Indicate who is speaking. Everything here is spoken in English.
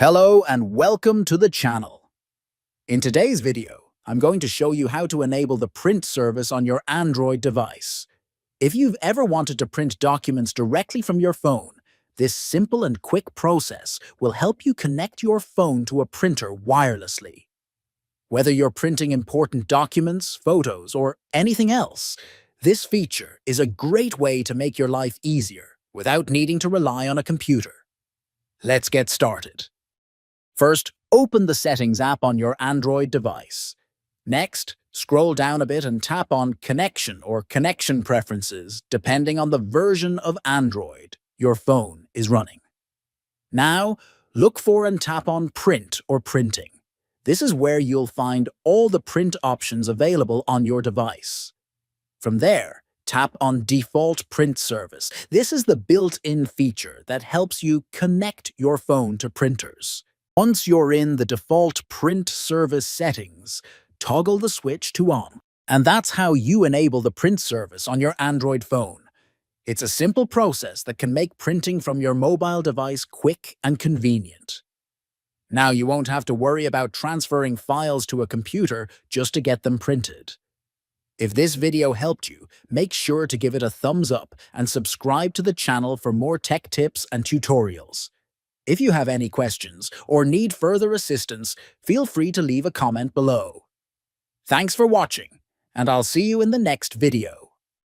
Speaker 1: Hello and welcome to the channel. In today's video, I'm going to show you how to enable the print service on your Android device. If you've ever wanted to print documents directly from your phone, this simple and quick process will help you connect your phone to a printer wirelessly. Whether you're printing important documents, photos, or anything else, this feature is a great way to make your life easier without needing to rely on a computer. Let's get started. First, open the Settings app on your Android device. Next, scroll down a bit and tap on Connection or Connection Preferences, depending on the version of Android your phone is running. Now, look for and tap on Print or Printing. This is where you'll find all the print options available on your device. From there, tap on Default Print Service. This is the built-in feature that helps you connect your phone to printers. Once you're in the default print service settings, toggle the switch to on. And that's how you enable the print service on your Android phone. It's a simple process that can make printing from your mobile device quick and convenient. Now you won't have to worry about transferring files to a computer just to get them printed. If this video helped you, make sure to give it a thumbs up and subscribe to the channel for more tech tips and tutorials. If you have any questions or need further assistance, feel free to leave a comment below. Thanks for watching, and I'll see you in the next video.